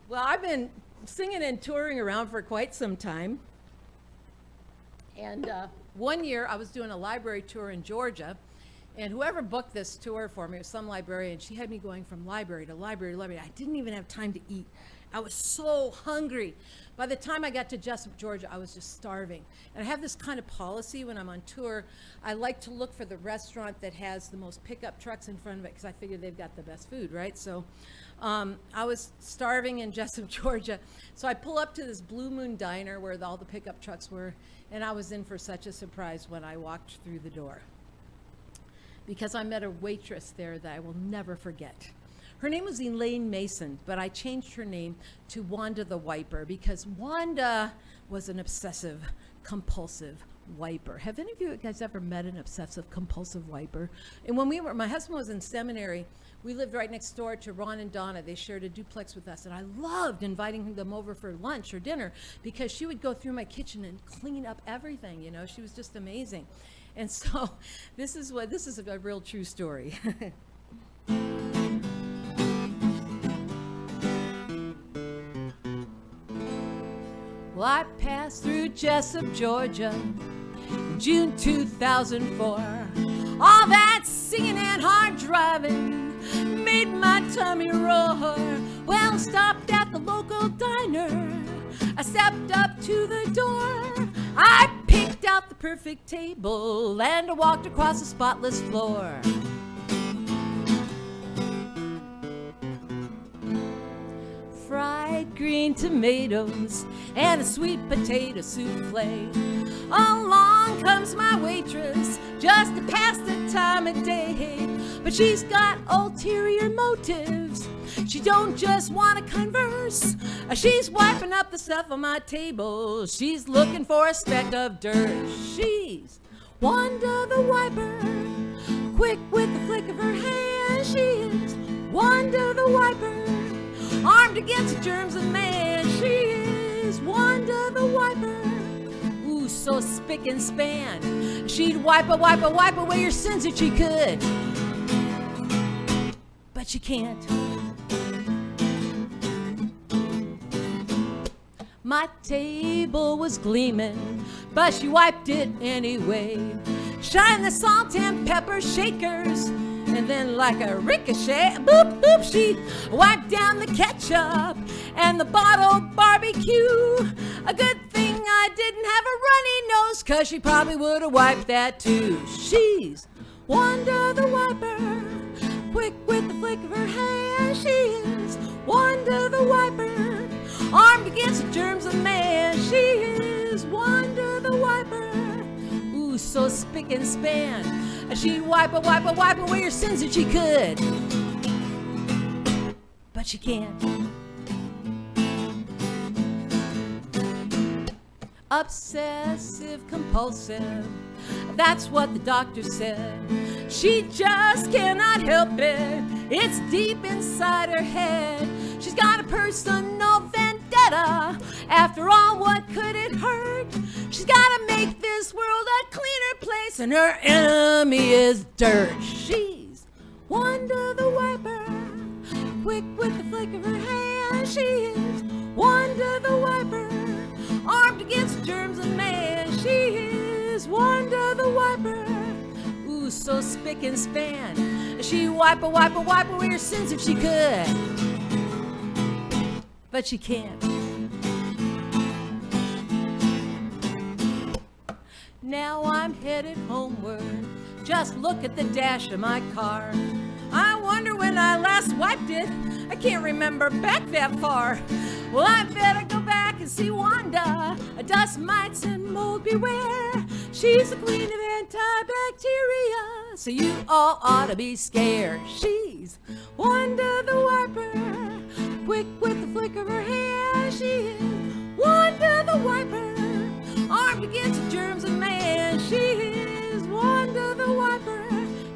Well, I've been singing and touring around for quite some time. And one year I was doing a library tour in Georgia, and whoever booked this tour for me was some librarian. She had me going from library to library to library. I didn't even have time to eat. I was so hungry. By the time I got to Jessup, Georgia, I was just starving. And I have this kind of policy when I'm on tour. I like to look for the restaurant that has the most pickup trucks in front of it because I figure they've got the best food, right? So I was starving in Jessup, Georgia. So I pull up to this Blue Moon Diner where all the pickup trucks were, and I was in for such a surprise when I walked through the door, because I met a waitress there that I will never forget. Her name was Elaine Mason, but I changed her name to Wanda the Wiper because Wanda was an obsessive, compulsive wiper. Have any of you guys ever met an obsessive, compulsive wiper? And when my husband was in seminary, we lived right next door to Ron and Donna. They shared a duplex with us, and I loved inviting them over for lunch or dinner because she would go through my kitchen and clean up everything. You know, she was just amazing. And so this is a real true story. Well, I passed through Jessup, Georgia in June 2004. All that singing and hard driving made my tummy roar. Well, stopped at the local diner. I stepped up to the door. I picked out the perfect table and I walked across the spotless floor. Fried green tomatoes and a sweet potato souffle. Along comes my waitress just to pass the time of day. But she's got ulterior motives. She don't just want to converse. She's wiping up the stuff on my table. She's looking for a speck of dirt. She's Wanda the Wiper, quick with the flick of her hand. She is Wanda the Wiper, armed against the germs of man. She is Wanda the Wiper, ooh, so spick and span. She'd wipe away your sins if she could, but she can't. My table was gleaming, but she wiped it anyway. Shine the salt and pepper shakers, and then like a ricochet, boop, boop, she wiped down the ketchup and the bottled barbecue. A good thing I didn't have a runny nose, 'cause she probably would have wiped that too. She's Wanda the Wiper, quick with the flick of her hand. She is Wanda the Wiper, armed against the germs of man. She is Wanda the Wiper, ooh, so spick and span. She'd wipe away your sins if she could, but she can't. Obsessive compulsive, that's what the doctor said. She just cannot help it, it's deep inside her head. She's got a personal vendetta. After all, what could it hurt? She's gotta make this world a cleaner place, and her enemy is dirt. She's Wanda the Wiper, quick with the flick of her hand. She is Wanda the Wiper, armed against germs of man. She is Wanda the Wiper, ooh, so spick and span. She'd wipe away her sins if she could, but she can't. Now I'm headed homeward, just look at the dash of my car. I wonder when I last wiped it, I can't remember back that far. Well, I better go back and see Wanda, dust mites and mold beware. She's the queen of antibacteria, so you all ought to be scared. She's Wanda the Wiper, quick with the flick of her hand. She is Wanda the Wiper, armed against the germs of man. She is Wanda the Wiper,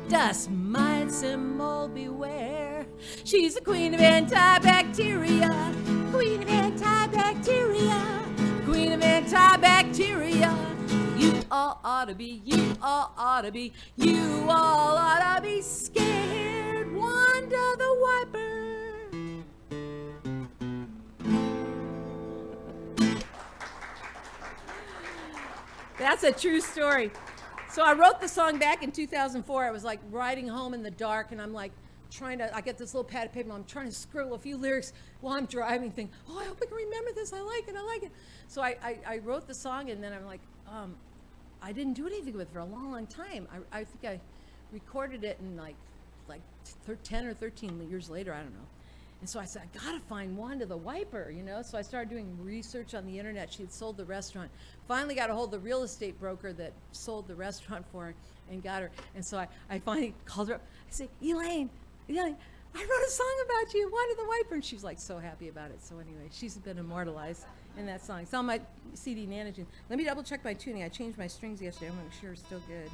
dust mites and mold beware. She's the queen of antibacteria, queen of antibacteria, queen of antibacteria. You all ought to be, you all ought to be, you all ought to be scared. Wanda the Wiper. That's a true story. So I wrote the song back in 2004. I was like riding home in the dark, and I'm like I get this little pad of paper, and I'm trying to scribble a few lyrics while I'm driving, thinking, oh, I hope I can remember this. I like it. So I wrote the song, and then I'm like, I didn't do anything with it for a long, long time. I think I recorded it in like 10 or 13 years later, I don't know. And so I said, I gotta find Wanda the wiper, you know? So I started doing research on the internet. She had sold the restaurant. Finally got a hold of the real estate broker that sold the restaurant for her and got her. And so I finally called her up. I said, Elaine, I wrote a song about you, Wanda the wiper. And she was like so happy about it. So anyway, she's been immortalized in that song. It's on my CD, Nana June. Let me double check my tuning. I changed my strings yesterday. I'm sure it's still good.